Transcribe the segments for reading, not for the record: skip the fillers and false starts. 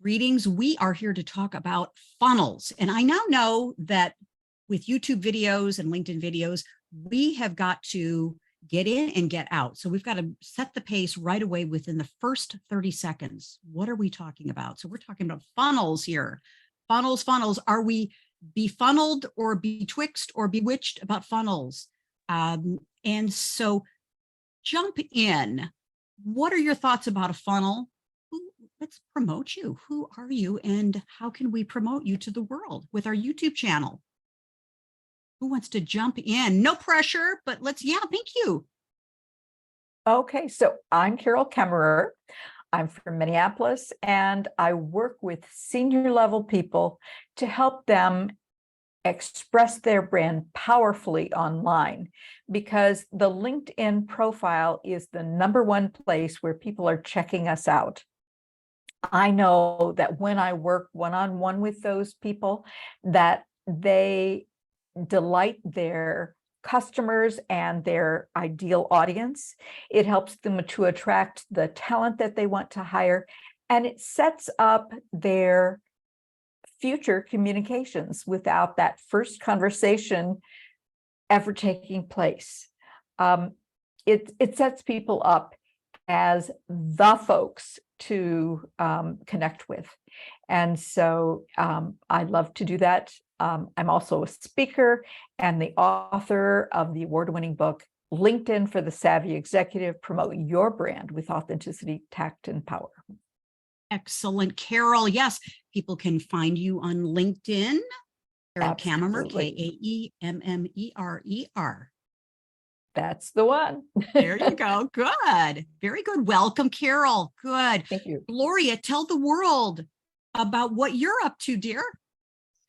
Greetings. We are here to talk about funnels. And I now know that with YouTube videos and LinkedIn videos, we have got to get in and get out. So we've got to set the pace right away within the first 30 seconds. What are we talking about? So we're talking about funnels here. Funnels, funnels. Are we befunneled or betwixt or bewitched about funnels? And so jump in. What are your thoughts about a funnel? Let's promote you. Who are you and how can we promote you to the world with our YouTube channel? Who wants to jump in? No pressure, but thank you. Okay, so I'm Carol Kemmerer. I'm from Minneapolis, and I work with senior level people to help them express their brand powerfully online, because the LinkedIn profile is the #1 place where people are checking us out. I know that when I work one-on-one with those people, that they delight their customers and their ideal audience. It helps them to attract the talent that they want to hire, and it sets up their future communications without that first conversation ever taking place. It sets people up as the folks to connect with. And so I love to do that. I'm also a speaker and the author of the award-winning book, LinkedIn for the Savvy Executive, Promote Your Brand with Authenticity, Tact, and Power. Excellent, Carol. Yes, people can find you on LinkedIn. Carol Kemmerer, K-A-E-M-M-E-R-E-R. That's the one. There you go. Good. Very good. Welcome, Carol. Good. Thank you. Gloria, tell the world about what you're up to, dear.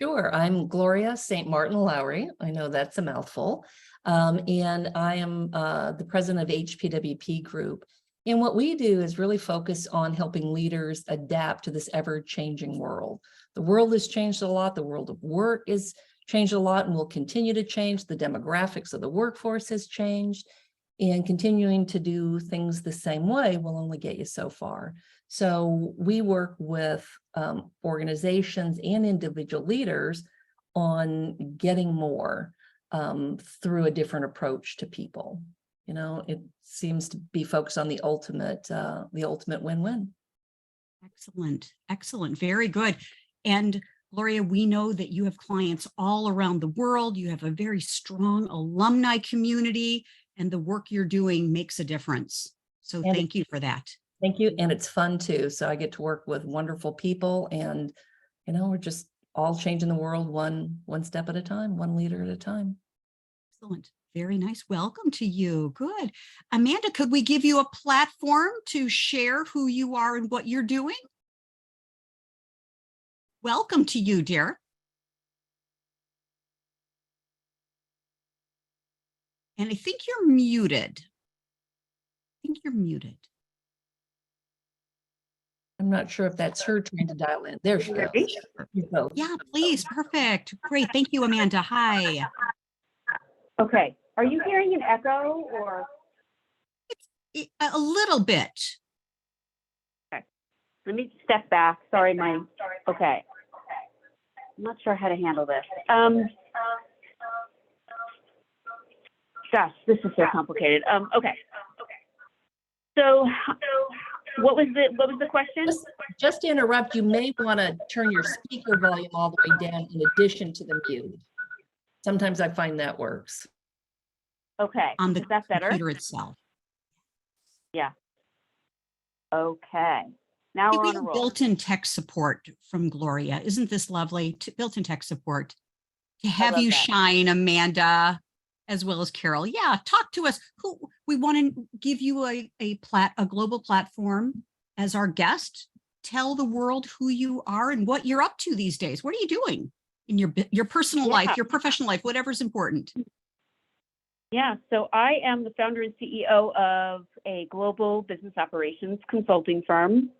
Sure. I'm Gloria St. Martin Lowry. I know that's a mouthful. And I am the president of HPWP Group. And what we do is really focus on helping leaders adapt to this ever-changing world. The world has changed a lot. The world of work is changed a lot and will continue to change. The demographics of the workforce has changed, and continuing to do things the same way will only get you so far. So we work with organizations and individual leaders on getting more through a different approach to people. You know, it seems to be focused on the ultimate win-win. Excellent. Excellent. Very good. And Gloria, we know that you have clients all around the world. You have a very strong alumni community, and the work you're doing makes a difference. So thank you for that. Thank you. And it's fun too. So I get to work with wonderful people, and, you know, we're just all changing the world one step at a time, one leader at a time. Excellent. Very nice. Welcome to you. Good. Amanda, could we give you a platform to share who you are and what you're doing? Welcome to you, dear. And I think you're muted. I'm not sure if that's her trying to dial in. There she goes. Yeah, please. Perfect. Great. Thank you, Amanda. Hi. Okay. Are you hearing an echo or? A little bit. Okay. Let me step back. Sorry, okay. I'm not sure how to handle this. Gosh, this is so complicated. Okay. So what was the question? Just to interrupt, you may want to turn your speaker volume all the way down in addition to the mute. Sometimes I find that works. Okay. On the Is that better? computer itself. Yeah. Okay. Now we're on a roll. Built-in tech support from Gloria. Isn't this lovely? Built-in tech support to have you shine, Amanda, as well as Carol. Yeah, talk to us. We want to give you a global platform as our guest. Tell the world who you are and what you're up to these days. What are you doing in your personal life, your professional life, whatever's important? Yeah, so I am the founder and CEO of a global business operations consulting firm.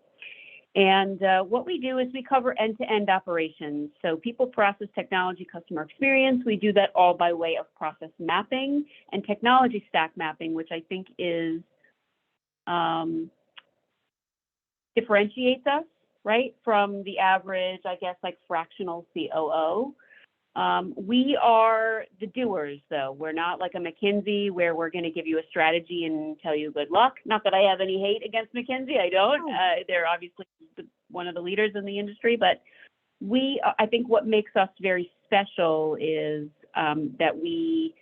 And what we do is we cover end-to-end operations. So people, process, technology, customer experience. We do that all by way of process mapping and technology stack mapping, which I think is differentiates us right, from the average, I guess, like fractional COO. We are the doers, though. We're not like a McKinsey where we're going to give you a strategy and tell you good luck. Not that I have any hate against McKinsey. I don't. They're obviously one of the leaders in the industry, but I think what makes us very special is that we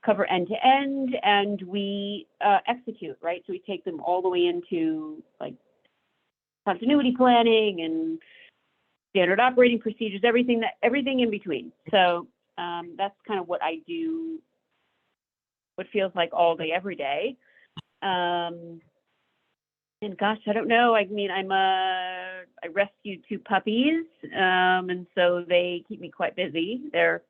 cover end to end and we execute, right? So we take them all the way into like continuity planning and standard operating procedures, everything in between. So that's kind of what I do, what feels like all day, every day. And gosh, I don't know. I mean, I rescued 2 puppies, and so they keep me quite busy. They're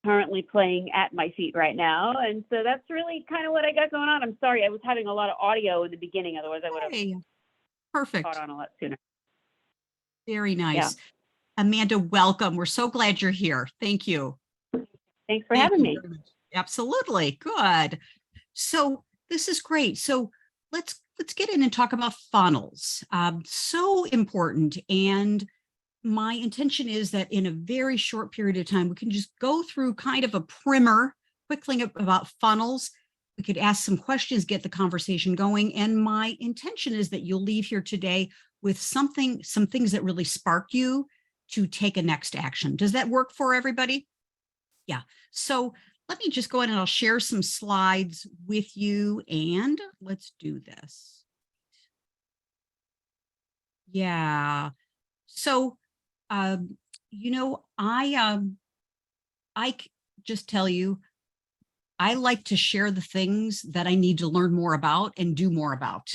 currently playing at my feet right now, and so that's really kind of what I got going on. I'm sorry, I was having a lot of audio in the beginning, otherwise I would have Hey, perfect. caught on a lot sooner. Very nice. Yeah. Amanda, welcome. We're so glad you're here. Thank you. Thanks for Thank having you me. very much. Absolutely. Good. So this is great. So let's get in and talk about funnels. So important. And my intention is that in a very short period of time, we can just go through kind of a primer quickly about funnels. We could ask some questions, get the conversation going. And my intention is that you'll leave here today with some things that really spark you to take a next action. Does that work for everybody? Yeah. So let me just go ahead and I'll share some slides with you and let's do this. Yeah. So, you know, I just tell you, I like to share the things that I need to learn more about and do more about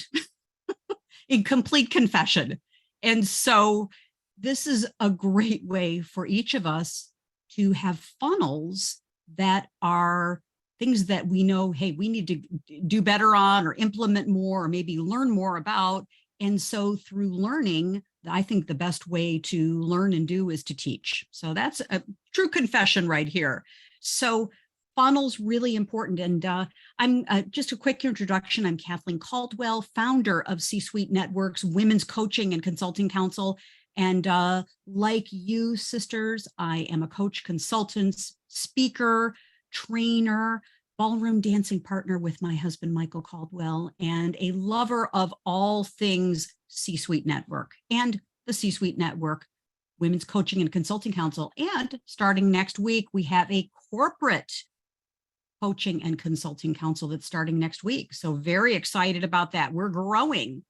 in complete confession. And so this is a great way for each of us to have funnels that are things that we know, hey, we need to do better on or implement more or maybe learn more about. And so through learning, I think the best way to learn and do is to teach. So that's a true confession right here. So funnels really important. And I'm just a quick introduction. I'm Kathleen Caldwell, founder of C-Suite Network's Women's Coaching and Consulting Council. And like you, sisters, I am a coach, consultant, speaker, trainer, ballroom dancing partner with my husband, Michael Caldwell, and a lover of all things C-Suite Network and the C-Suite Network, Women's Coaching and Consulting Council. And starting next week, we have a corporate coaching and consulting council that's starting next week. So very excited about that. We're growing.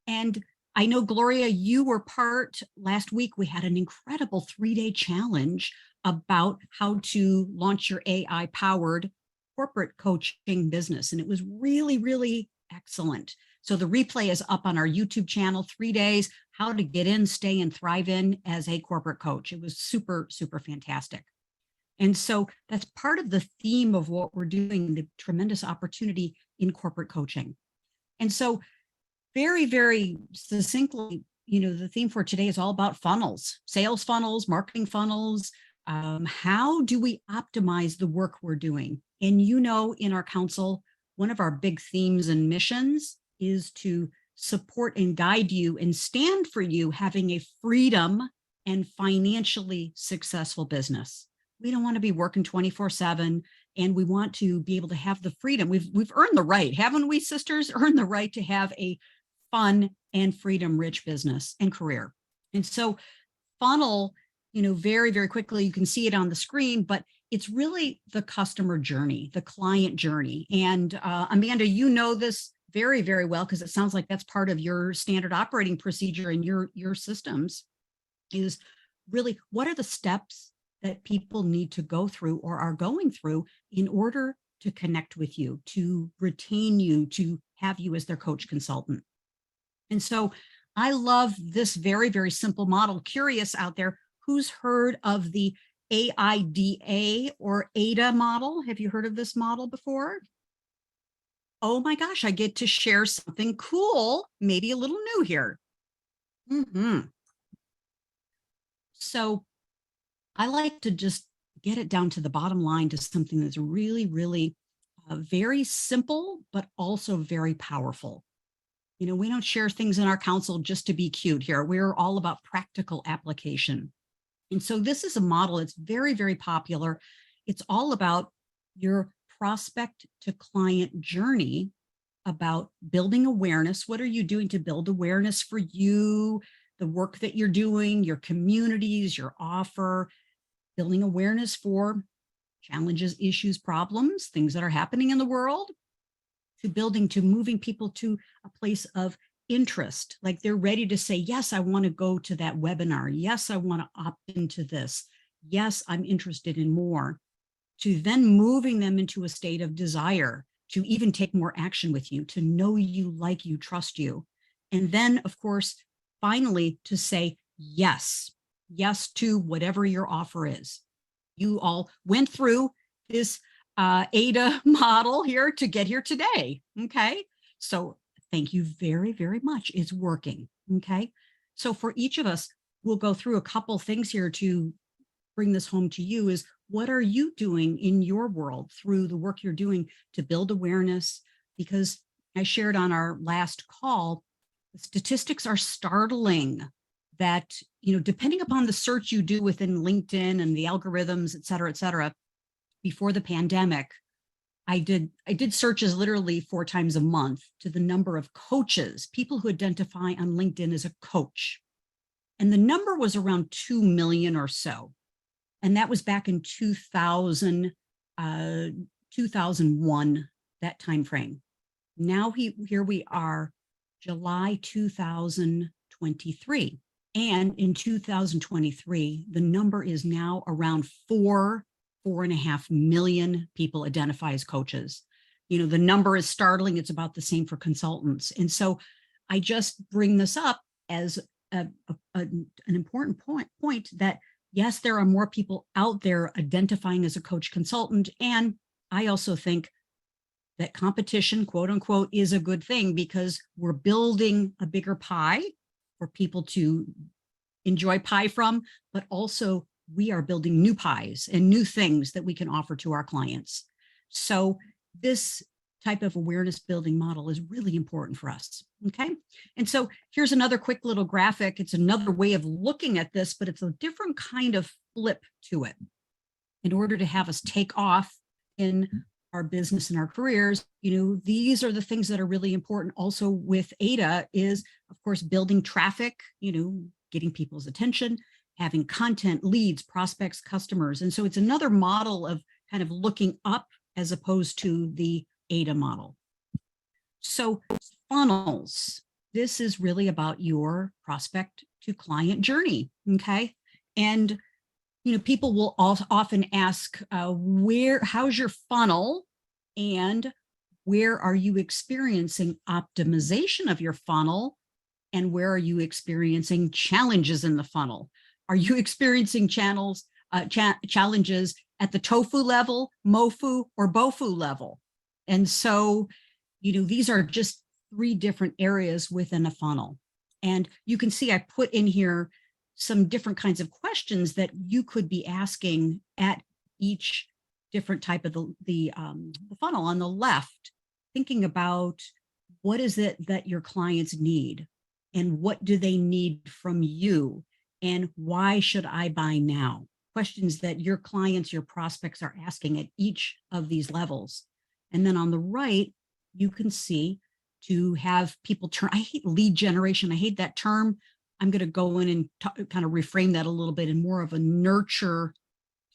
And I know, Gloria, you were part last week. We had an incredible 3-day challenge about how to launch your AI-powered corporate coaching business. And it was really, really excellent. So the replay is up on our YouTube channel, 3 days, how to get in, stay, and thrive in as a corporate coach. It was super, super fantastic. And so that's part of the theme of what we're doing, the tremendous opportunity in corporate coaching. And so very, very succinctly, you know, the theme for today is all about funnels, sales funnels, marketing funnels. How do we optimize the work we're doing? And you know, in our council, one of our big themes and missions is to support and guide you and stand for you having a freedom and financially successful business. We don't want to be working 24/7, and we want to be able to have the freedom. We've earned the right, haven't we, sisters? Earned the right to have a fun and freedom-rich business and career. And so funnel, you know, very, very quickly, you can see it on the screen, but it's really the customer journey, the client journey. And Amanda, you know this very, very well, because it sounds like that's part of your standard operating procedure and your systems, is really what are the steps that people need to go through or are going through in order to connect with you, to retain you, to have you as their coach consultant. And so I love this very, very simple model. Curious out there, who's heard of the AIDA or AIDA model? Have you heard of this model before? Oh my gosh, I get to share something cool, maybe a little new here. So I like to just get it down to the bottom line, to something that's really, really very simple, but also very powerful. You know, we don't share things in our council just to be cute here. We're all about practical application. And so this is a model that's very, very popular. It's all about your prospect to client journey, about building awareness. What are you doing to build awareness for you, the work that you're doing, your communities, your offer, building awareness for challenges, issues, problems, things that are happening in the world, to moving people to a place of interest, like they're ready to say, yes, I want to go to that webinar. Yes, I want to opt into this. Yes, I'm interested in more, to then moving them into a state of desire to even take more action with you, to know you, like you, trust you. And then, of course, finally, to say yes, yes to whatever your offer is. You all went through this ADA model here to get here today. Okay. So thank you very, very much. It's working. Okay. So for each of us, we'll go through a couple things here to bring this home to you. Is what are you doing in your world through the work you're doing to build awareness? Because I shared on our last call, the statistics are startling that, you know, depending upon the search you do within LinkedIn and the algorithms, et cetera, before the pandemic, I did searches literally 4 times a month to the number of coaches, people who identify on LinkedIn as a coach. And the number was around 2 million or so. And that was back in 2001, that time frame. Now here we are, July 2023. And in 2023, the number is now around 4.5 million people identify as coaches. You know, the number is startling. It's about the same for consultants. And so I just bring this up as an important point that, yes, there are more people out there identifying as a coach consultant. And I also think that competition, quote unquote, is a good thing, because we're building a bigger pie for people to enjoy pie from, but also we are building new pies and new things that we can offer to our clients. So this type of awareness building model is really important for us. Okay. And so here's another quick little graphic. It's another way of looking at this, but it's a different kind of flip to it. In order to have us take off in our business and our careers, you know, these are the things that are really important. Also with ADA is, of course, building traffic, you know, getting people's attention, having content, leads, prospects, customers. And so it's another model of kind of looking up as opposed to the ADA model. So funnels, this is really about your prospect to client journey. Okay. And, you know, people will often ask, how's your funnel, and where are you experiencing optimization of your funnel, and where are you experiencing challenges in the funnel? Are you experiencing challenges at the tofu level, mofu, or bofu level? And so, you know, these are just 3 different areas within a funnel. And you can see I put in here some different kinds of questions that you could be asking at each different type of the funnel. On the left, thinking about what is it that your clients need, and what do they need from you, and why should I buy now? Questions that your clients, your prospects are asking at each of these levels. And then on the right, you can see to have people turn, I hate lead generation. I hate that term. I'm going to go in and kind of reframe that a little bit in more of a nurture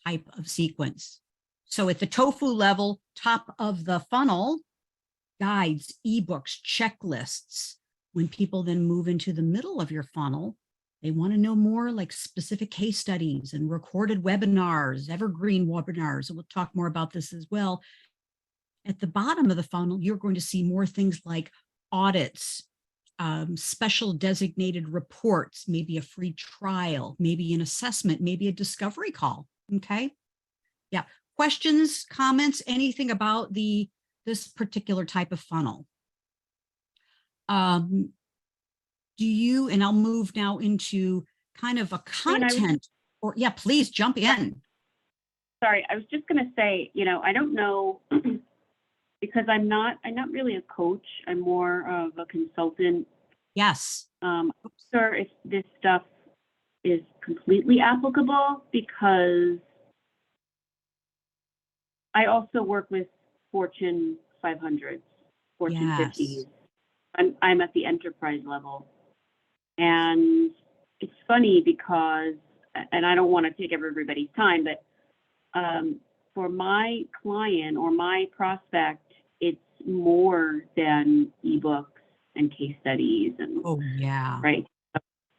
type of sequence. So at the tofu level, top of the funnel, guides, ebooks, checklists. When people then move into the middle of your funnel, they want to know more, like specific case studies and recorded webinars, evergreen webinars. And we'll talk more about this as well. At the bottom of the funnel, you're going to see more things like audits, special designated reports, maybe a free trial, maybe an assessment, maybe a discovery call. Okay. Yeah. Questions, comments, anything about this particular type of funnel? Do you, and I'll move now into kind of a content, or yeah, please jump in. Sorry, I was just going to say, you know, I don't know because I'm not really a coach. I'm more of a consultant. Yes. I'm not sure if this stuff is completely applicable because I also work with Fortune 500s, Fortune Yes. 50s. I'm at the enterprise level. And it's funny because, and I don't want to take everybody's time, but for my client or my prospect, it's more than ebooks and case studies and Oh, yeah. right.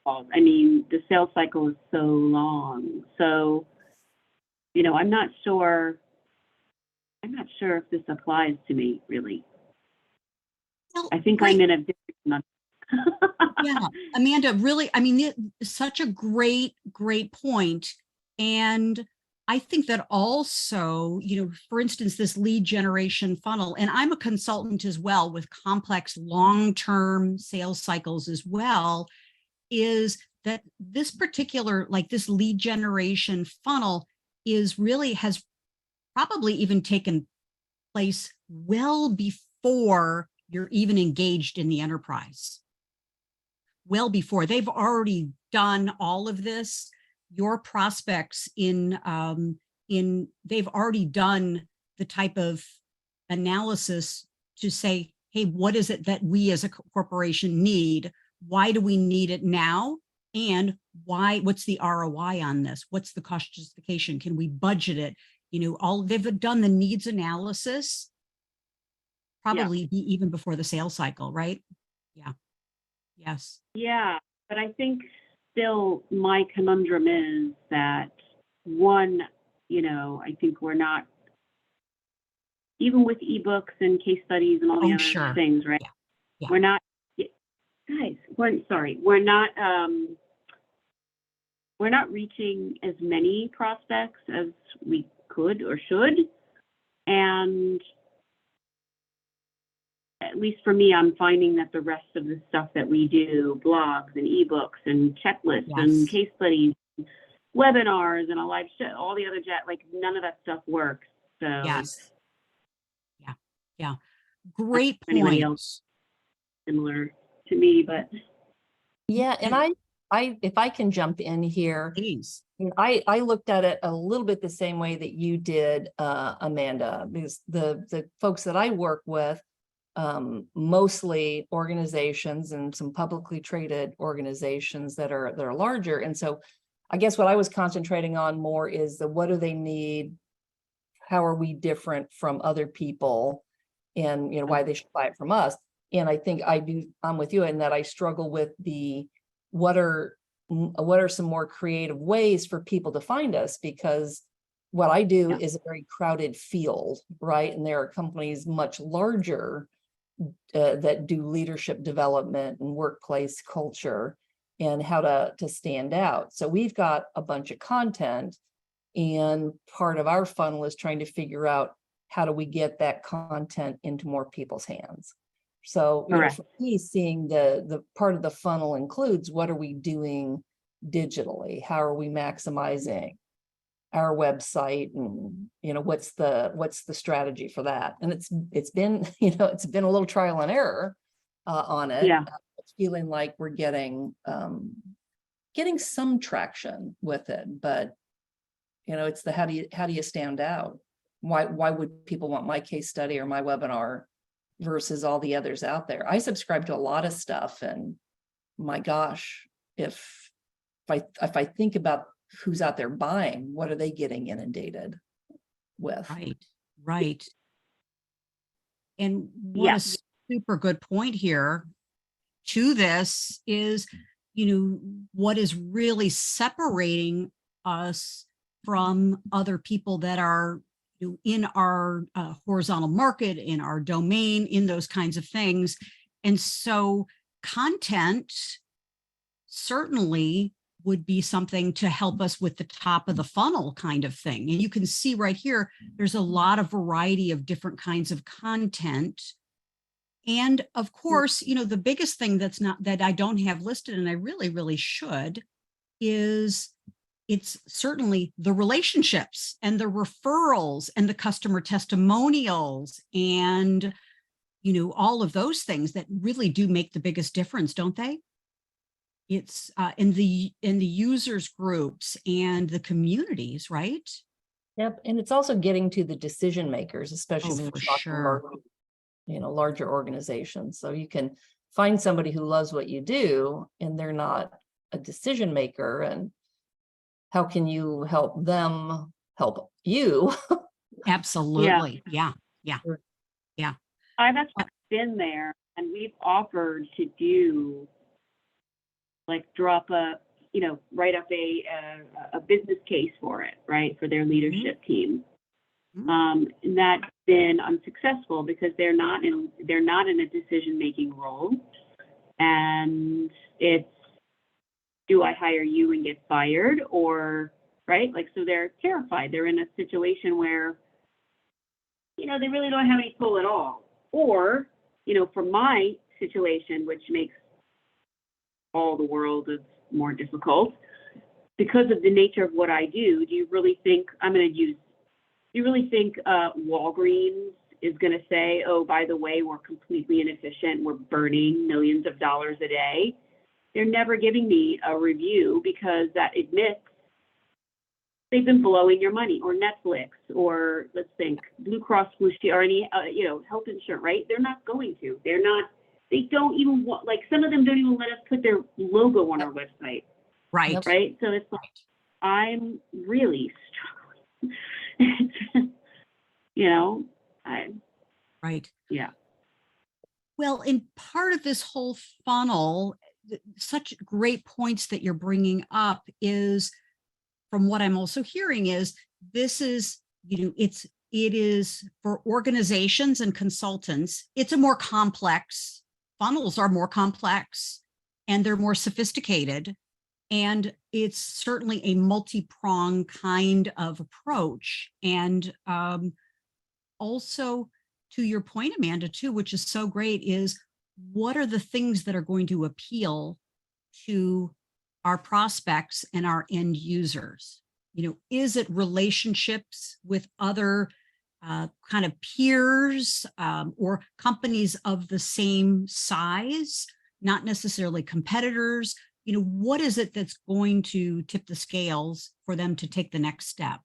I mean, the sales cycle is so long. So, you know, I'm not sure if this applies to me really. Well, I think great. I'm in a different. Yeah, Amanda, really, I mean, such a great point. And I think that also, you know, for instance, this lead generation funnel, and I'm a consultant as well with complex long-term sales cycles as well, is that this particular, like this lead generation funnel is really has probably even taken place well before you're even engaged in the enterprise. Well before they've already done all of this, your prospects in they've already done the type of analysis to say, hey, what is it that we as a corporation need? Why do we need it now? And what's the ROI on this? What's the cost justification? Can we budget it? You know, they've done the needs analysis probably even before the sales cycle, right? Yeah. Yes. Yeah, but I think still my conundrum is that one, you know, I think we're not, even with ebooks and case studies and all the other things, right? Yeah. Yeah. We're not, guys, we're not reaching as many prospects as we could or should. And at least for me, I'm finding that the rest of the stuff that we do, blogs and ebooks and checklists and case studies, webinars and a live show, all the other like none of that stuff works. So yes. Yeah. Yeah. Great anybody point. else similar to me, but Yeah, and I if I can jump in here, Please. I looked at it a little bit the same way that you did, Amanda, because the folks that I work with, mostly organizations and some publicly traded organizations that are larger. And so I guess what I was concentrating on more is what do they need? How are we different from other people? And you know, why they should buy it from us. And I think I'm with you in that I struggle with what are some more creative ways for people to find us, because what I do is a very crowded field, right? And there are companies much larger that do leadership development and workplace culture and how to stand out. So we've got a bunch of content, and part of our funnel is trying to figure out how do we get that content into more people's hands. So you know, for me, seeing the part of the funnel includes what are we doing digitally? How are we maximizing our website, and you know, what's the strategy for that? And it's been, you know, it's been a little trial and error on it. It's feeling like we're getting some traction with it, but you know, it's how do you stand out? Why would people want my case study or my webinar versus all the others out there? I subscribe to a lot of stuff, and my gosh, if I think about who's out there buying, what are they getting inundated with? Right. And what a super good point here to this is, you know, what is really separating us from other people that are in our horizontal market, in our domain, in those kinds of things. And so content certainly would be something to help us with the top of the funnel kind of thing. And you can see right here, there's a lot of variety of different kinds of content. And of course, you know, the biggest thing that I don't have listed, and I really, really should, is it's certainly the relationships and the referrals and the customer testimonials and, you know, all of those things that really do make the biggest difference, don't they? It's in the users groups and the communities, right? Yep, and it's also getting to the decision makers, especially Oh, when for you're talking sure. you know, larger organizations. So you can find somebody who loves what you do and they're not a decision maker, and how can you help them help you? Absolutely. Yeah. Yeah. Yeah. I've actually been there, and we've offered to do, like, drop a, you know, write up a business case for it, right, for their leadership team. And that's been unsuccessful because they're not in a decision-making role, and it's, do I hire you and get fired, or, right? Like, so they're terrified. They're in a situation where, you know, they really don't have any pull at all. Or, you know, for my situation, which makes all the world of more difficult, because of the nature of what I do, do you really think Walgreens is going to say, oh, by the way, we're completely inefficient, we're burning millions of dollars a day? They're never giving me a review because that admits they've been blowing your money, or Netflix, or let's think Blue Cross Blue Shield, or any, you know, health insurance, right? They're not going to. They don't even want, like, some of them don't even let us put their logo on our website. Right. Right. So it's like, I'm really struggling. You know, Right. yeah. Well, in part of this whole funnel, such great points that you're bringing up is, from what I'm also hearing, is this is, you know, it is for organizations and consultants. It's a more complex, funnels are more complex and they're more sophisticated. And it's certainly a multi-pronged kind of approach. And also, to your point, Amanda, too, which is so great, is what are the things that are going to appeal to our prospects and our end users? You know, is it relationships with other kind of peers or companies of the same size, not necessarily competitors? You know, what is it that's going to tip the scales for them to take the next step?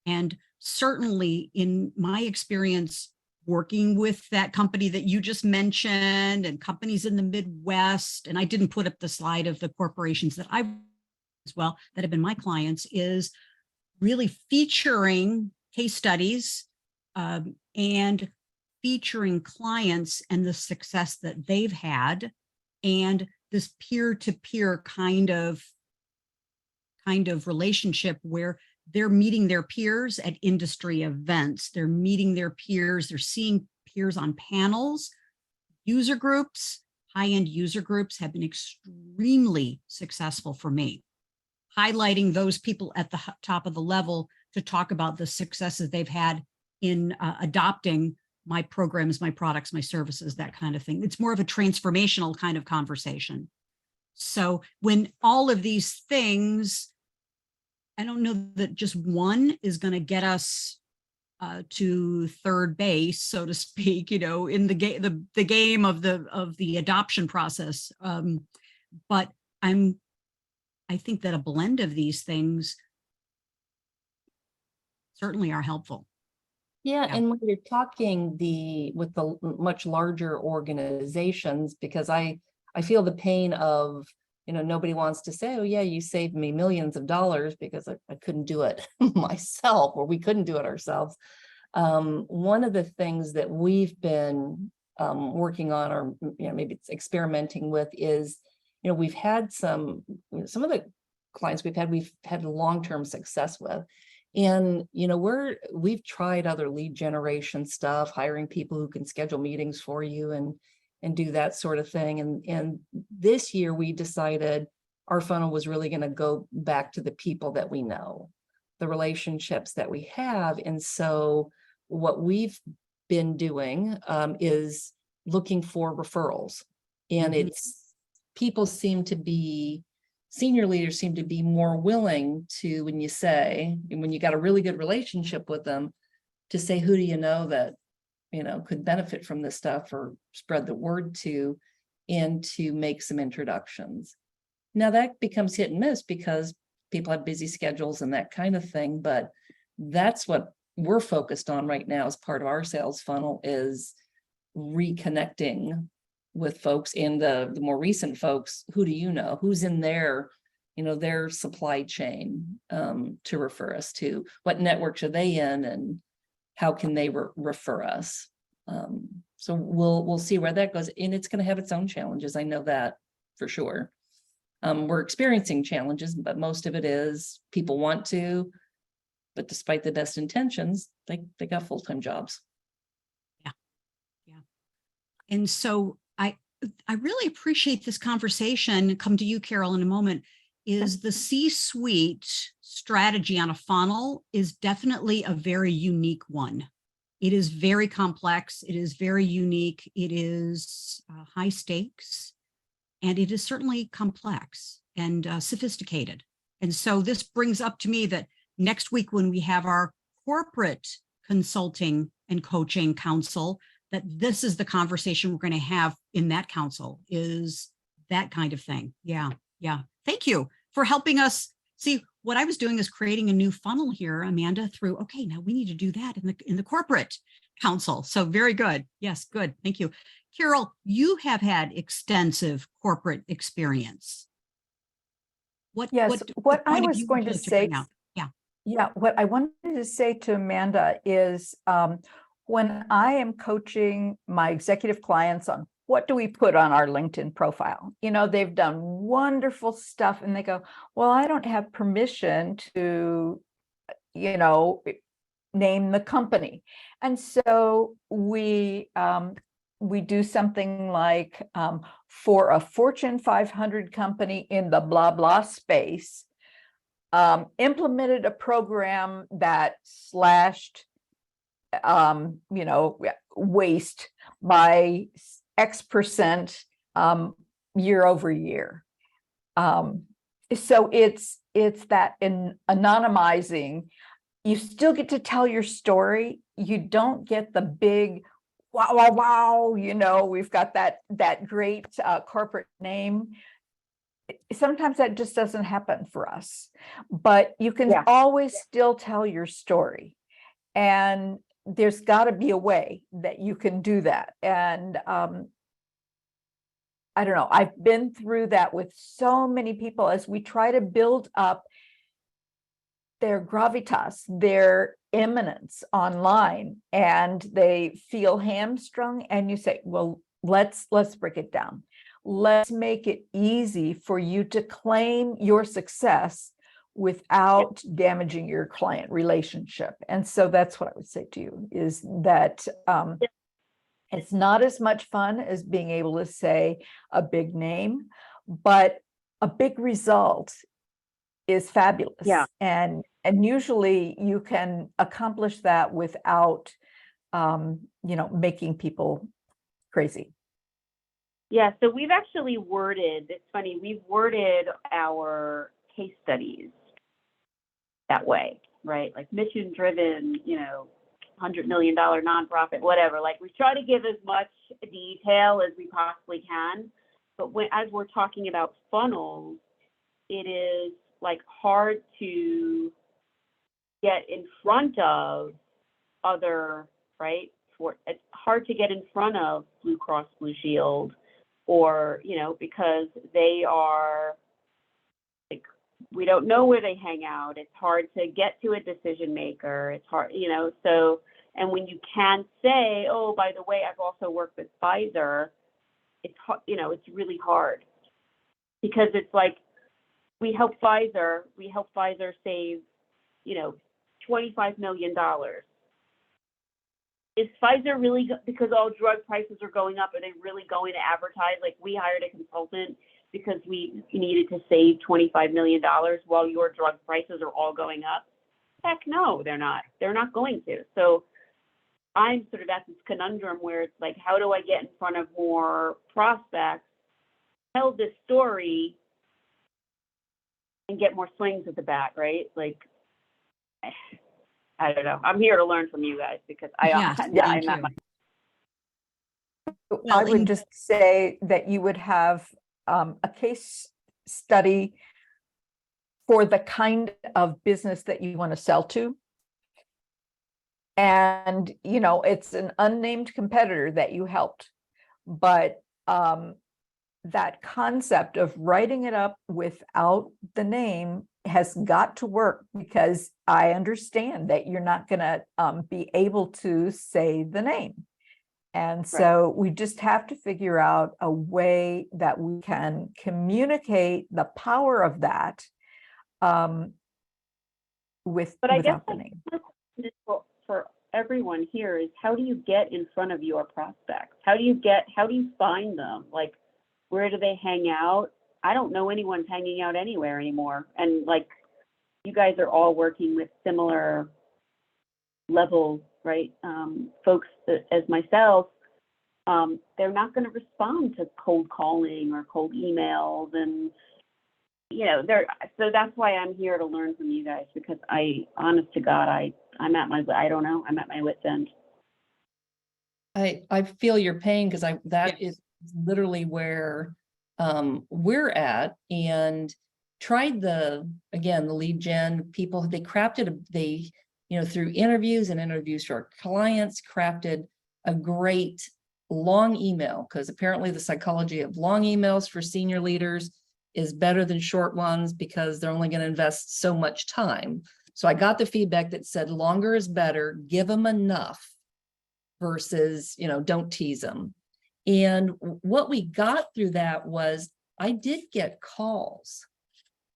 And certainly in my experience working with that company that you just mentioned and companies in the Midwest, and I didn't put up the slide of the corporations that I as well that have been my clients, is really featuring case studies and featuring clients and the success that they've had, and this peer-to-peer kind of relationship where they're meeting their peers at industry events. They're meeting their peers. They're seeing peers on panels. User groups, high-end user groups have been extremely successful for me, highlighting those people at the top of the level to talk about the successes they've had in adopting my programs, my products, my services, that kind of thing. It's more of a transformational kind of conversation. So when all of these things, I don't know that just one is going to get us to third base, so to speak, you know, in the game of the adoption process. But I think that a blend of these things certainly are helpful. Yeah, and when you're talking with the much larger organizations, because I feel the pain of, you know, nobody wants to say, oh yeah, you saved me millions of dollars, because I couldn't do it myself, or we couldn't do it ourselves. One of the things that we've been working on, or you know, maybe it's experimenting with, is, you know, we've had some of the clients we've had long-term success with. And, you know, we've tried other lead generation stuff, hiring people who can schedule meetings for you and do that sort of thing. And this year we decided our funnel was really going to go back to the people that we know, the relationships that we have. And so what we've been doing is looking for referrals. And it's, people seem to be senior leaders seem to be more willing to, when you say, and when you got a really good relationship with them, to say, who do you know that, could benefit from this stuff or spread the word to, and to make some introductions. Now that becomes hit and miss because people have busy schedules and that kind of thing, but that's what we're focused on right now as part of our sales funnel, is reconnecting with folks, and the more recent folks. Who do you know? Who's in their supply chain to refer us to? What networks are they in, and how can they refer us? So we'll see where that goes, and it's going to have its own challenges. I know that for sure. We're experiencing challenges, but most of it is people want to, but despite the best intentions, they got full-time jobs. Yeah. And so I really appreciate this conversation. Come to you, Carol, in a moment. Is the C-suite strategy on a funnel is definitely a very unique one. It is very complex. It is very unique. It is high stakes, and it is certainly complex and sophisticated. And so this brings up to me that next week, when we have our corporate consulting and coaching council, that this is the conversation we're going to have in that council, is that kind of thing. Yeah. Thank you for helping us see. What I was doing is creating a new funnel here, Amanda, through, okay, now we need to do that in the corporate council. So very good. Yes, good. Thank you. Carol, you have had extensive corporate experience. What I was going to say, yeah, what I wanted to say to Amanda is, when I am coaching my executive clients on what do we put on our LinkedIn profile, they've done wonderful stuff and they go, well, I don't have permission to, name the company. And so we do something like, for a Fortune 500 company in the blah, blah space, implemented a program that slashed waste by X% year over year. So it's that in anonymizing, you still get to tell your story. You don't get the big wow, we've got that great corporate name. Sometimes that just doesn't happen for us, but you can always still tell your story. And there's got to be a way that you can do that. And I don't know, I've been through that with so many people as we try to build up their gravitas, their eminence online, and they feel hamstrung. And you say, well, let's break it down. Let's make it easy for you to claim your success without damaging your client relationship. And so that's what I would say to you, is that it's not as much fun as being able to say a big name, but a big result is fabulous. Yeah. And usually you can accomplish that without, making people crazy. Yeah, so we've actually worded, it's funny, we've worded our case studies that way, right? Like mission driven, $100 million nonprofit, whatever. Like we try to give as much detail as we possibly can. But as we're talking about funnels, it is like hard to get in front of other, right? It's hard to get in front of Blue Cross Blue Shield, or, because they are, like, we don't know where they hang out. It's hard to get to a decision maker. It's hard, so, and when you can't say, oh, by the way, I've also worked with Pfizer, it's, it's really hard, because it's like, we help Pfizer save, $25 million. Is Pfizer really, because all drug prices are going up, are they really going to advertise like we hired a consultant because we needed to save $25 million while your drug prices are all going up? Heck no, they're not. They're not going to. So I'm sort of at this conundrum where it's like, how do I get in front of more prospects, tell this story, and get more swings at the bat, right? Like, I don't know. I'm here to learn from you guys because Yes, I'm thank at you. my I Well, would and- just say that you would have a case study for the kind of business that you want to sell to. And, you know, it's an unnamed competitor that you helped, but that concept of writing it up without the name has got to work, because I understand that you're not going to be able to say the name. And so we just have to figure out a way that we can communicate the power of that But I guess without the name. for everyone here is, how do you get in front of your prospects? How do you find them? Like, where do they hang out? I don't know anyone's hanging out anywhere anymore. And like, you guys are all working with similar levels, right? Folks as myself, they're not going to respond to cold calling or cold emails, and so that's why I'm here to learn from you guys, because honest to God, I'm at my wit's end. I feel your pain, because that Yes. is literally where we're at, and tried the lead gen people. They crafted through interviews to our clients, crafted a great long email, because apparently the psychology of long emails for senior leaders is better than short ones, because they're only going to invest so much time. So I got the feedback that said longer is better, give them enough versus, don't tease them. And what we got through that was, I did get calls,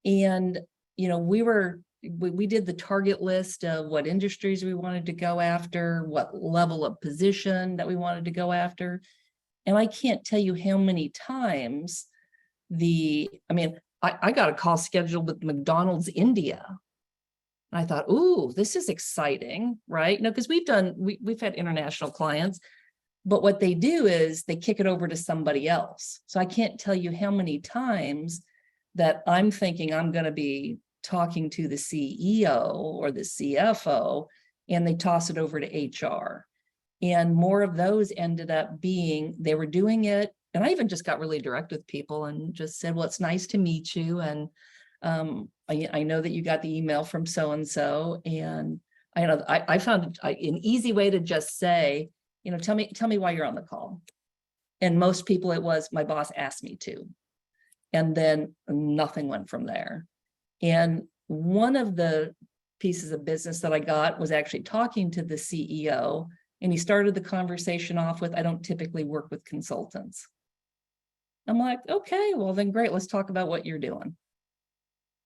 and, we did the target list of what industries we wanted to go after, what level of position that we wanted to go after. And I can't tell you how many times I got a call scheduled with McDonald's India. And I thought, ooh, this is exciting, right? Because we've had international clients, but what they do is they kick it over to somebody else. So I can't tell you how many times that I'm thinking I'm going to be talking to the CEO or the CFO, and they toss it over to HR. And more of those ended up being, they were doing it. And I even just got really direct with people and just said, well, it's nice to meet you. And I know that you got the email from so-and-so. And I found an easy way to just say, tell me why you're on the call. And most people, it was, my boss asked me to. And then nothing went from there. And one of the pieces of business that I got was actually talking to the CEO. And he started the conversation off with, I don't typically work with consultants. I'm like, okay, well then great, let's talk about what you're doing.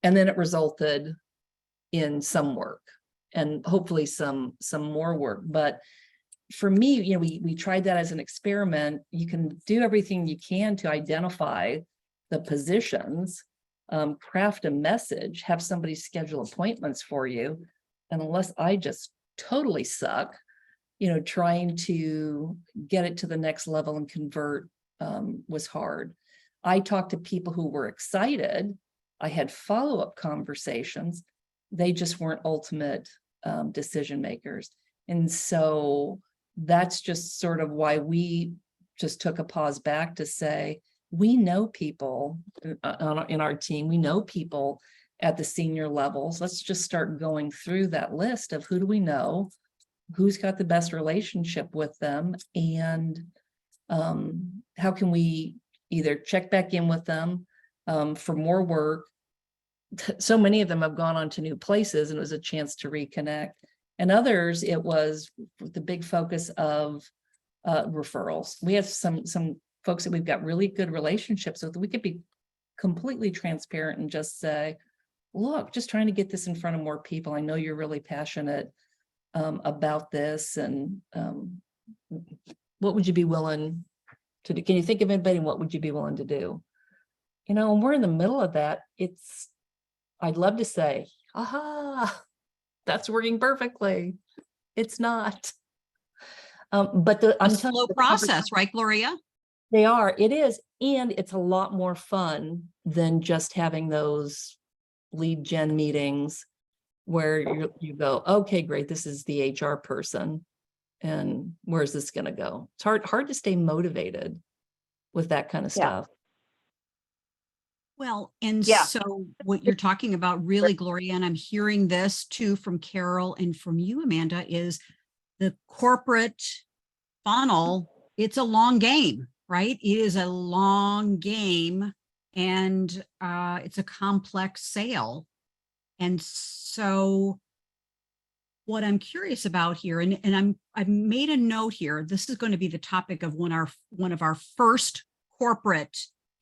And then it resulted in some work, and hopefully some more work. But for me, we tried that as an experiment. You can do everything you can to identify the positions, craft a message, have somebody schedule appointments for you. And unless I just totally suck, trying to get it to the next level and convert was hard. I talked to people who were excited. I had follow-up conversations. They just weren't ultimate decision makers. And so that's just sort of why we just took a pause back to say, we know people in our team, we know people at the senior levels. Let's just start going through that list of who do we know, who's got the best relationship with them, and how can we either check back in with them for more work. So many of them have gone on to new places, and it was a chance to reconnect. And others, it was the big focus of referrals. We have some folks that we've got really good relationships with. We could be completely transparent and just say, look, just trying to get this in front of more people. I know you're really passionate about this, and what would you be willing to do? Can you think of anybody? What would you be willing to do? And we're in the middle of that. I'd love to say, aha, that's working perfectly. It's not. But A slow process, right, Gloria? It is. And it's a lot more fun than just having those lead gen meetings where you go, okay, great, this is the HR person. And where's this going to go? It's hard to stay motivated with that kind of stuff. Well, and Yeah. so what you're talking about really, Gloria, and I'm hearing this too from Carol and from you, Amanda, is the corporate funnel. It's a long game, right? It is a long game, and it's a complex sale. And so what I'm curious about here, and I've made a note here, this is going to be the topic of one of our first corporate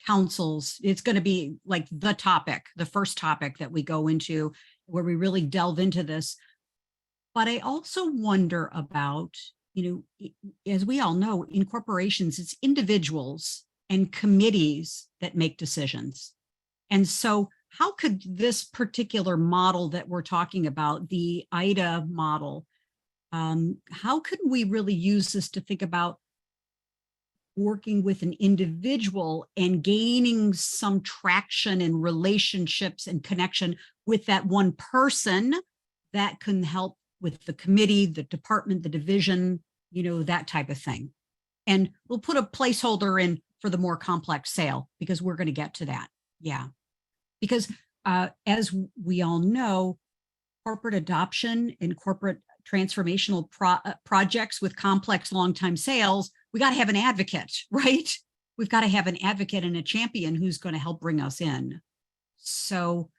councils. It's going to be like the first topic that we go into, where we really delve into this. But I also wonder about, as we all know, in corporations, it's individuals and committees that make decisions. And so how could this particular model that we're talking about, the IDA model, how could we really use this to think about working with an individual and gaining some traction and relationships and connection with that one person that can help with the committee, the department, the division, that type of thing. And we'll put a placeholder in for the more complex sale, because we're going to get to that. Yeah. Because as we all know, corporate adoption and corporate transformational projects with complex long-time sales, we got to have an advocate, right? We've got to have an advocate and a champion who's going to help bring us in. So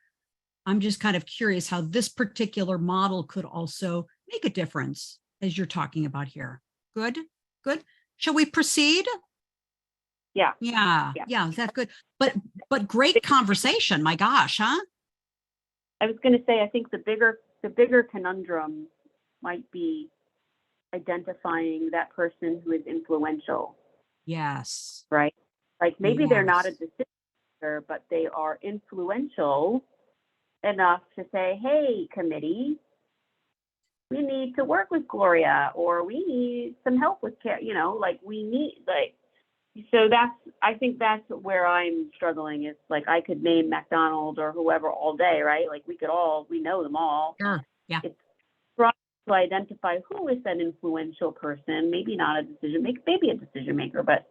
I'm just kind of curious how this particular model could also make a difference as you're talking about here. Good. Shall we proceed? Yeah. Yeah, that's good. But great conversation. My gosh, huh? I was going to say, I think the bigger conundrum might be identifying that person who is influential. Yes. Right. Like maybe they're not a Yes. decision maker, but they are influential enough to say, hey, committee, we need to work with Gloria, or we need some help with care, so I think that's where I'm struggling. It's like, I could name McDonald's or whoever all day, right? Like we know them all. Sure. Yeah. It's trying to identify who is that influential person, maybe not a decision maker, maybe a decision maker, but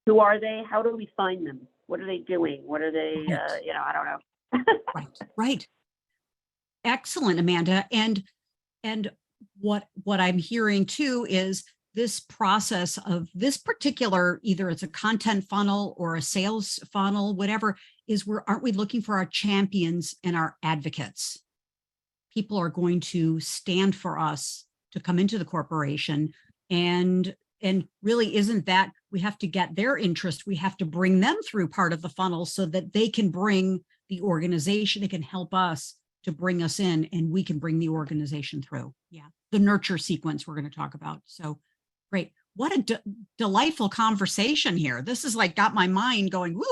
who are they? How do we find them? What are they doing? What are they, Right. I don't know. Right. Excellent, Amanda. And what I'm hearing too is this process of this particular, either it's a content funnel or a sales funnel, whatever, is aren't we looking for our champions and our advocates? People are going to stand for us to come into the corporation, and really isn't that we have to get their interest. We have to bring them through part of the funnel so that they can bring the organization, they can help us to bring us in, and we can bring the organization through. Yeah. The nurture sequence we're going to talk about. So great. What a delightful conversation here. This is like got my mind going, woo,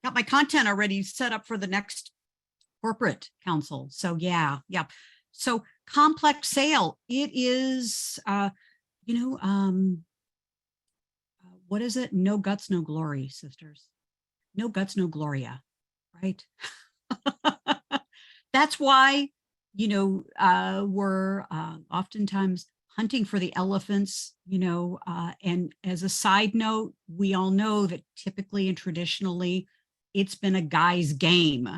got my content already set up for the next corporate council. So yeah. So complex sale. It is, what is it? No guts, no glory, sisters. No guts, no Gloria, right? That's why, we're oftentimes hunting for the elephants, and as a side note, we all know that typically and traditionally, it's been a guy's game.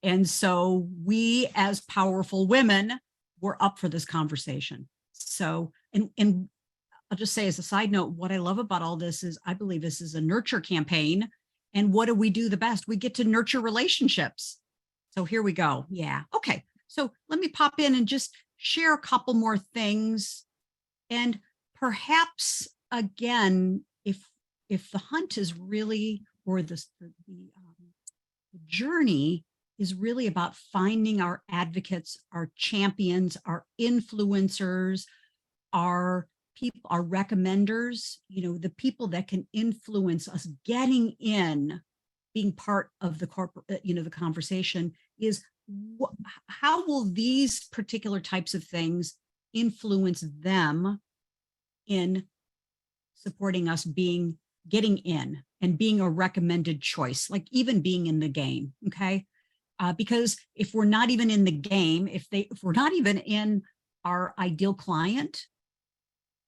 And so we, as powerful women, we're up for this conversation. So, and I'll just say as a side note, what I love about all this is I believe this is a nurture campaign. And what do we do the best? We get to nurture relationships. So here we go. Yeah. Okay. So let me pop in and just share a couple more things. And perhaps, again, if the hunt is really, or the journey is really about finding our advocates, our champions, our influencers, our people, our recommenders, the people that can influence us getting in, being part of the corporate, the conversation is how will these particular types of things influence them in supporting us getting in and being a recommended choice, like even being in the game. Okay. Because if we're not even in the game, if we're not even in our ideal client,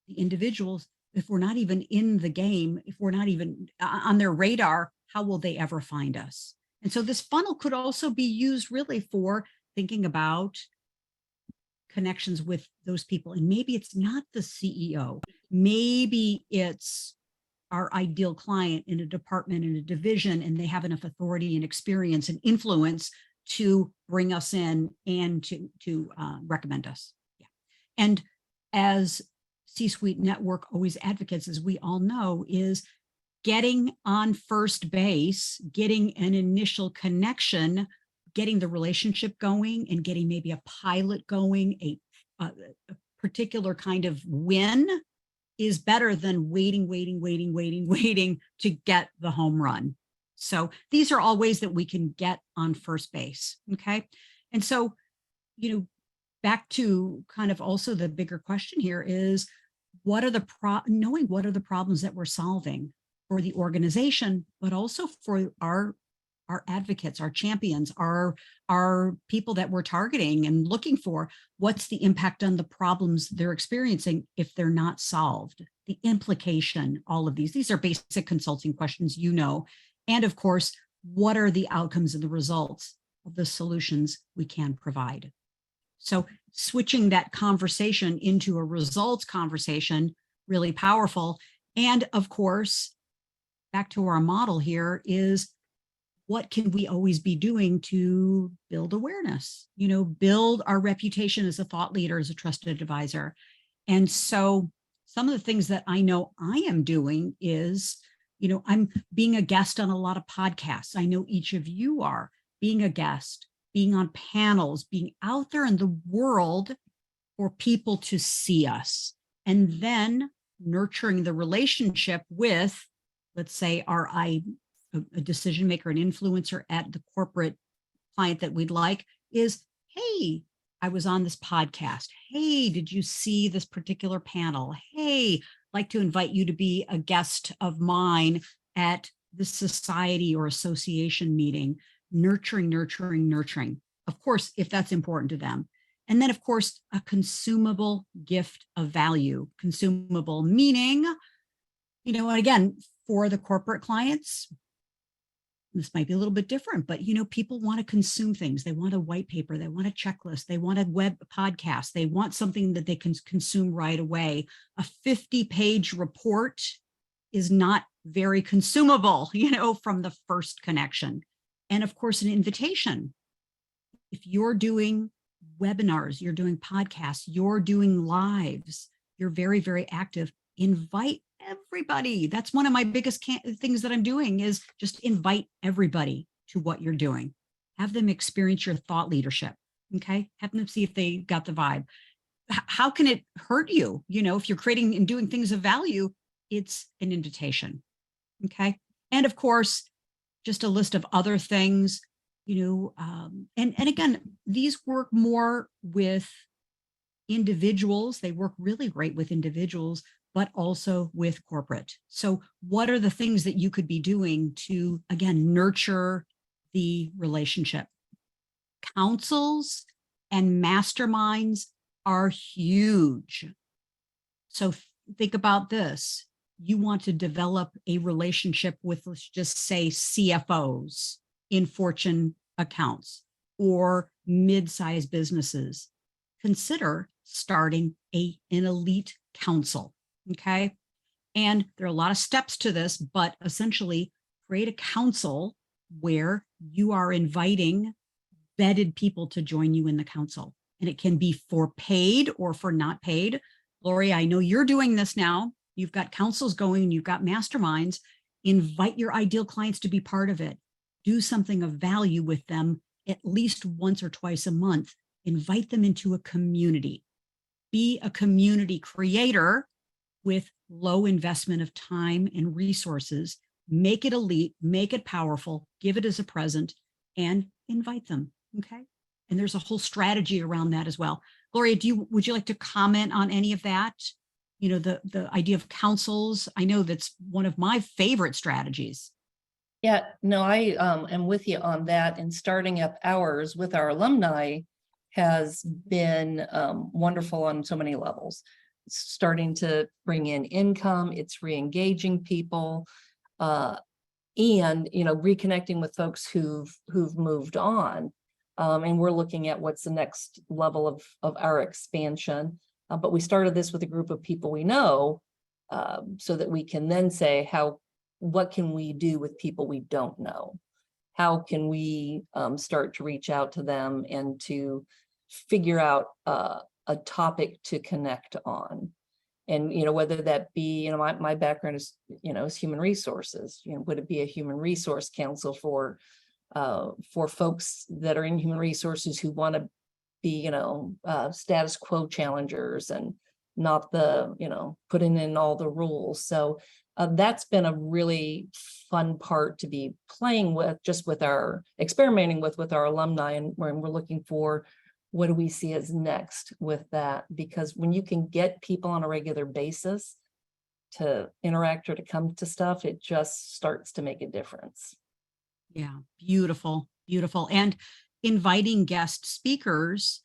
the individuals, if we're not even in the game, if we're not even on their radar, how will they ever find us? And so this funnel could also be used really for thinking about connections with those people. And maybe it's not the CEO, maybe it's our ideal client in a department, in a division, and they have enough authority and experience and influence to bring us in and to recommend us. Yeah. And as C-suite network always advocates, as we all know, is getting on first base, getting an initial connection, getting the relationship going, and getting maybe a pilot going, a particular kind of win is better than waiting to get the home run. So these are all ways that we can get on first base. Okay. And so, back to kind of also the bigger question here is, what are knowing what are the problems that we're solving for the organization, but also for our advocates, our champions, our people that we're targeting and looking for. What's the impact on the problems they're experiencing if they're not solved? The implication, all of these are basic consulting questions, and of course, what are the outcomes and the results of the solutions we can provide? So switching that conversation into a results conversation, really powerful. And of course, back to our model here is, what can we always be doing to build awareness, build our reputation as a thought leader, as a trusted advisor. And so some of the things that I know I am doing is, I'm being a guest on a lot of podcasts. I know each of you are being a guest, being on panels, being out there in the world for people to see us, and then nurturing the relationship with, let's say, a decision maker, an influencer at the corporate client that we'd like, is, hey, I was on this podcast. Hey, did you see this particular panel? Hey, I'd like to invite you to be a guest of mine at the society or association meeting. Nurturing. Of course, if that's important to them. And then, of course, a consumable gift of value. Consumable meaning, again, for the corporate clients, this might be a little bit different, but people want to consume things. They want a white paper, they want a checklist, they want a web podcast, they want something that they can consume right away. A 50-page report is not very consumable, from the first connection. And of course, an invitation. If you're doing webinars, you're doing podcasts, you're doing lives, you're very, very active, invite everybody. That's one of my biggest things that I'm doing, is just invite everybody to what you're doing. Have them experience your thought leadership. Okay. Have them see if they got the vibe. How can it hurt you? If you're creating and doing things of value, it's an invitation. Okay. And of course, just a list of other things, and again, these work more with individuals. They work really great with individuals, but also with corporate. So what are the things that you could be doing to, again, nurture the relationship? Councils and masterminds are huge. So think about this. You want to develop a relationship with, let's just say, CFOs in Fortune accounts or mid-sized businesses. Consider starting an elite council. Okay. And there are a lot of steps to this, but essentially create a council where you are inviting vetted people to join you in the council. And it can be for paid or for not paid. Gloria, I know you're doing this now. You've got councils going, you've got masterminds. Invite your ideal clients to be part of it. Do something of value with them at least once or twice a month. Invite them into a community. Be a community creator with low investment of time and resources. Make it elite, make it powerful, give it as a present, and invite them. Okay. And there's a whole strategy around that as well. Gloria, would you like to comment on any of that? The idea of councils. I know that's one of my favorite strategies. Yeah, no, I am with you on that, and starting up ours with our alumni has been wonderful on so many levels. It's starting to bring in income, it's re-engaging people, and reconnecting with folks who've moved on. And we're looking at what's the next level of our expansion. But we started this with a group of people we know, so that we can then say what can we do with people we don't know? How can we start to reach out to them and to figure out a topic to connect on? And, whether that be, my background is, is human resources, would it be a human resource council for folks that are in human resources who want to be, status quo challengers and not putting in all the rules. So that's been a really fun part to be playing with, just with our experimenting with our alumni, and we're looking for what do we see as next with that, because when you can get people on a regular basis to interact or to come to stuff, it just starts to make a difference. Yeah, beautiful, beautiful. And inviting guest speakers,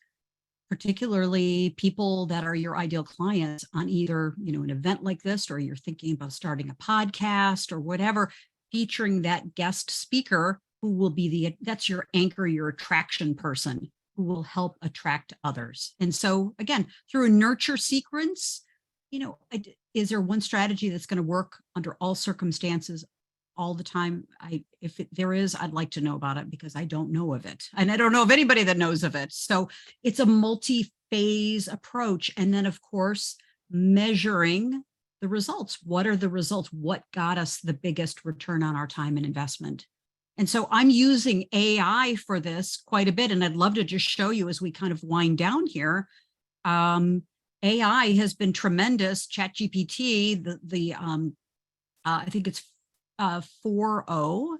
particularly people that are your ideal clients on either, an event like this, or you're thinking about starting a podcast or whatever, featuring that guest speaker who will be that's your anchor, your attraction person who will help attract others. And so again, through a nurture sequence, is there one strategy that's going to work under all circumstances all the time? If there is, I'd like to know about it, because I don't know of it. And I don't know of anybody that knows of it. So it's a multi-phase approach. And then of course, measuring the results. What are the results? What got us the biggest return on our time and investment? And so I'm using AI for this quite a bit. And I'd love to just show you as we kind of wind down here. AI has been tremendous. ChatGPT, I think it's 4.0.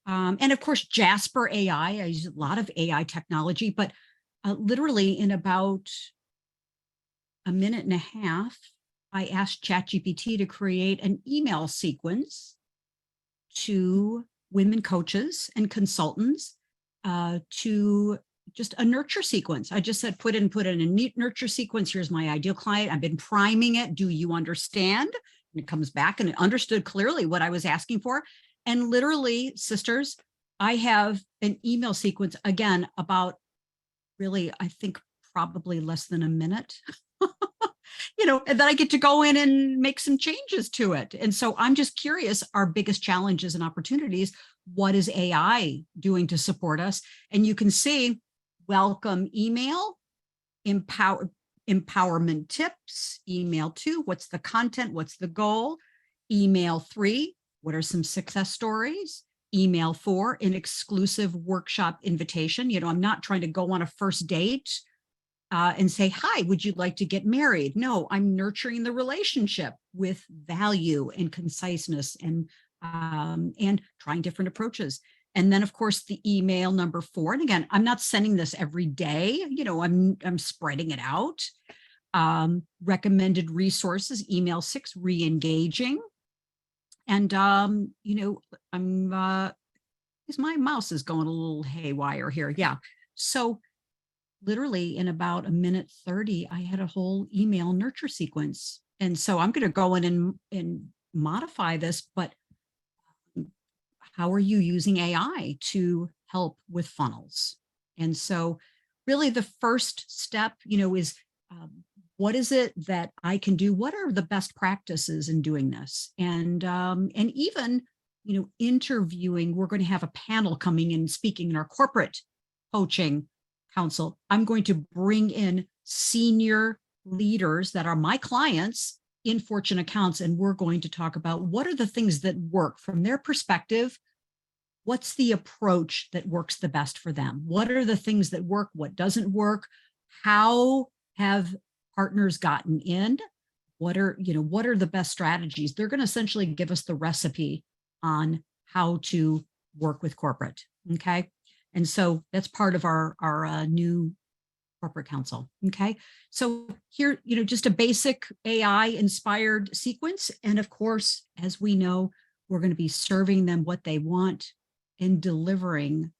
And of course, Jasper AI, I use a lot of AI technology, but literally in about a minute and a half, I asked ChatGPT to create an email sequence to women coaches and consultants to just a nurture sequence. I just said, put in a neat nurture sequence. Here's my ideal client. I've been priming it. Do you understand? And it comes back and it understood clearly what I was asking for. And literally, sisters, I have an email sequence, again, about really, I think probably less than a minute, and then I get to go in and make some changes to it. And so I'm just curious, our biggest challenges and opportunities, what is AI doing to support us? And you can see welcome email, empowerment tips, email 2, what's the content, what's the goal, email 3, what are some success stories, email 4, an exclusive workshop invitation. I'm not trying to go on a first date and say, hi, would you like to get married? No, I'm nurturing the relationship with value and conciseness and trying different approaches. And then, of course, the email number 4. And again, I'm not sending this every day. I'm spreading it out. Recommended resources, email 6, re-engaging. And, my mouse is going a little haywire here. Yeah. So literally in about a minute 30, I had a whole email nurture sequence. And so I'm going to go in and modify this, but how are you using AI to help with funnels? And so really the first step, is what is it that I can do? What are the best practices in doing this? And even, interviewing, we're going to have a panel coming in speaking in our corporate coaching council. I'm going to bring in senior leaders that are my clients in Fortune accounts, and we're going to talk about what are the things that work from their perspective. What's the approach that works the best for them? What are the things that work? What doesn't work? How have partners gotten in? What are the best strategies? They're going to essentially give us the recipe on how to work with corporate. Okay. And so that's part of our new corporate council. Okay. So here, just a basic AI inspired sequence. And of course, as we know, We're going to be serving them what they want and delivering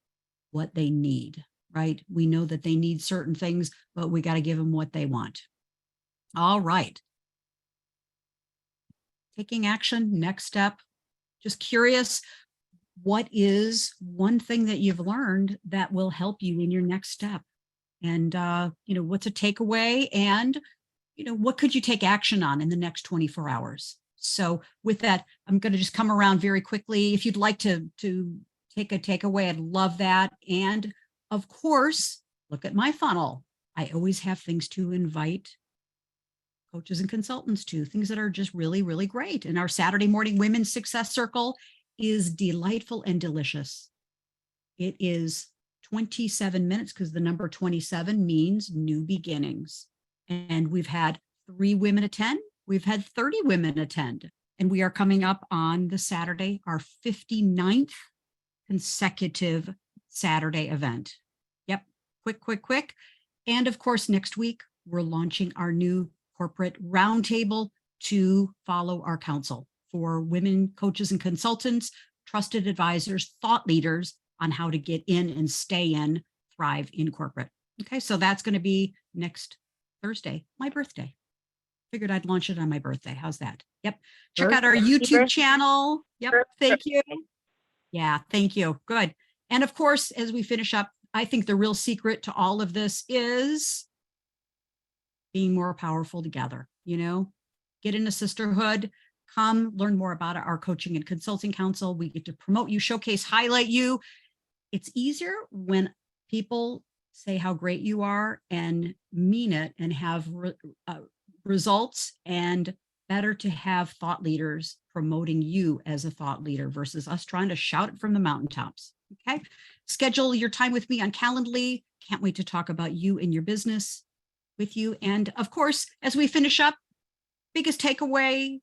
what they need, right? We know that they need certain things, but we got to give them what they want. All right. Taking action, next step. Just curious, what is one thing that you've learned that will help you in your next step? And, what's a takeaway? And, what could you take action on in the next 24 hours? So with that, I'm going to just come around very quickly. If you'd like to take a takeaway, I'd love that. And of course, look at my funnel. I always have things to invite coaches and consultants to, things that are just really, really great. And our Saturday morning Women's Success Circle is delightful and delicious. It is 27 minutes because the number 27 means new beginnings. And we've had 3 women attend. We've had 30 women attend. And we are coming up on the Saturday, our 59th consecutive Saturday event. Yep, quick. And of course, next week, we're launching our new corporate roundtable to follow our counsel for women coaches and consultants, trusted advisors, thought leaders on how to get in and stay in, thrive in corporate. Okay, so that's going to be next Thursday, my birthday. Figured I'd launch it on my birthday. How's that? Yep. Check out our YouTube channel. Yep. Thank you. Yeah, thank you. Good. And of course, as we finish up, I think the real secret to all of this is being more powerful together, get in a sisterhood, come learn more about our coaching and consulting council. We get to promote you, showcase, highlight you. It's easier when people say how great you are and mean it and have results, and better to have thought leaders promoting you as a thought leader versus us trying to shout it from the mountaintops. Okay. Schedule your time with me on Calendly. Can't wait to talk about you and your business with you. And of course, as we finish up, biggest takeaway,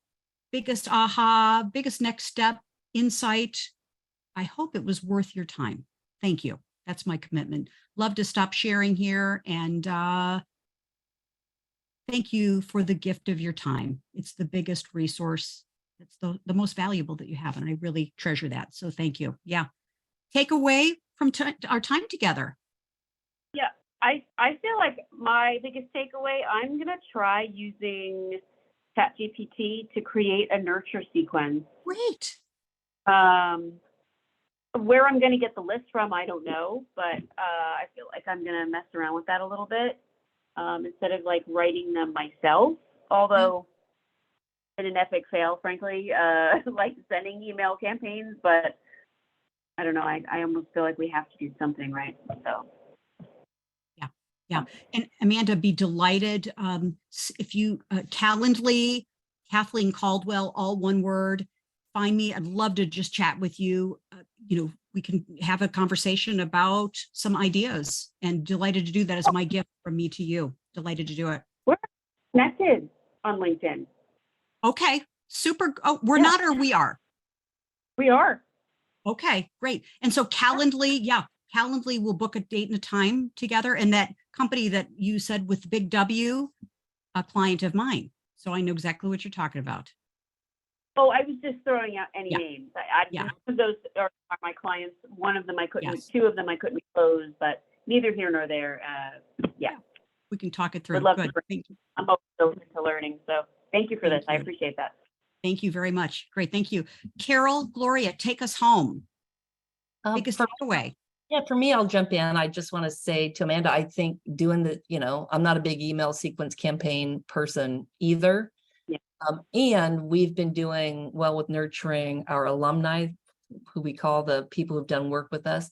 biggest aha, biggest next step, insight. I hope it was worth your time. Thank you. That's my commitment. Love to stop sharing here. And thank you for the gift of your time. It's the biggest resource. It's the most valuable that you have. And I really treasure that. So thank you. Yeah. Take away from our time together. Yeah, I feel like my biggest takeaway, I'm going to try using ChatGPT to create a nurture sequence. Great. Where I'm going to get the list from, I don't know, but I feel like I'm going to mess around with that a little bit instead of like writing them myself, although it's an epic fail, frankly, like sending email campaigns, but I don't know. I almost feel like we have to do something, right? So. Yeah. And Amanda, be delighted if you Calendly, Kathleen Caldwell, all one word, find me. I'd love to just chat with you. We can have a conversation about some ideas, and delighted to do that as my gift from me to you. Delighted to do it. We're connected on LinkedIn. Okay, super. Oh, we're not, or we are? We are. Okay, great. And so Calendly, Calendly will book a date and a time together. And that company that you said with Big W, a client of mine. So I know exactly what you're talking about. Oh, I was just throwing out any names. Those are my clients. One of them I couldn't, 2 of them I couldn't close, but neither here nor there. We can talk it through. Would love Good. to. I'm open to learning. So thank you for this. I appreciate that. Thank you very much. Great. Thank you. Carol, Gloria, take us home. Biggest takeaway. Yeah, for me, I'll jump in. I just want to say to Amanda, I think doing I'm not a big email sequence campaign person either. Yeah. And we've been doing well with nurturing our alumni, who we call the people who've done work with us.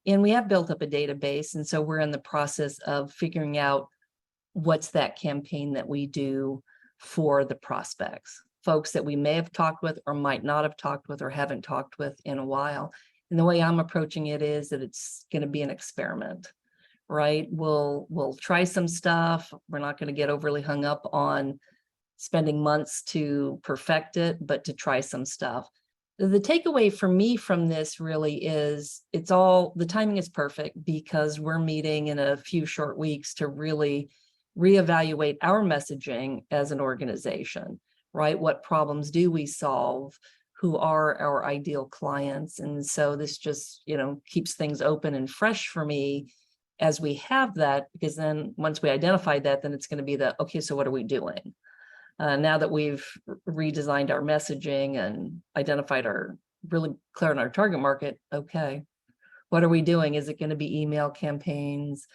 And we have built up a database. And so we're in the process of figuring out what's that campaign that we do for the prospects, folks that we may have talked with or might not have talked with or haven't talked with in a while. And the way I'm approaching it is that it's going to be an experiment, right? We'll try some stuff. We're not going to get overly hung up on spending months to perfect it, but to try some stuff. The takeaway for me from this really is the timing is perfect because we're meeting in a few short weeks to really reevaluate our messaging as an organization, right? What problems do we solve? who are our ideal clients. And so this just, keeps things open and fresh for me as we have that, because then once we identify that, then it's going to be okay, so what are we doing? Now that we've redesigned our messaging and identified really clear on our target market, okay, what are we doing? Is it going to be email campaigns?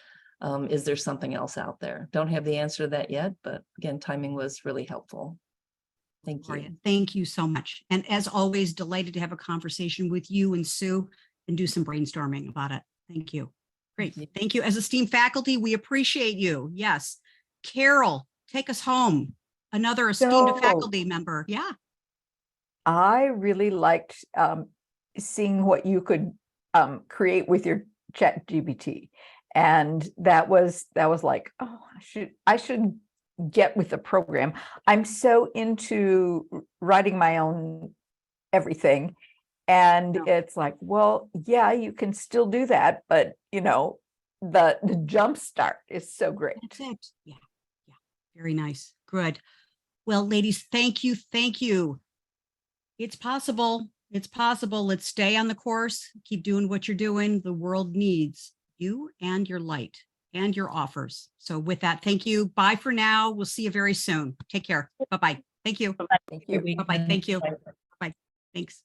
Is there something else out there? Don't have the answer to that yet, but again, timing was really helpful. Thank you. Gloria, thank you so much. And as always, delighted to have a conversation with you and Sue and do some brainstorming about it. Thank you. Great. Thank you. As esteemed faculty, we appreciate you. Yes. Carol, take us home. Another esteemed faculty member. Yeah. I really liked seeing what you could create with your ChatGPT. And that was like, oh, I should get with the program. I'm so into writing my own everything. And it's like, well, yeah, you can still do that, but the jump start is so great. That's it. Yeah. Yeah. Very nice. Good. Well, ladies, thank you. Thank you. It's possible. It's possible. Let's stay on the course. Keep doing what you're doing. The world needs you and your light and your offers. So with that, thank you. Bye for now. We'll see you very soon. Take care. Bye-bye. Thank you. Thank you. Bye-bye. Thank you. Bye. Thanks.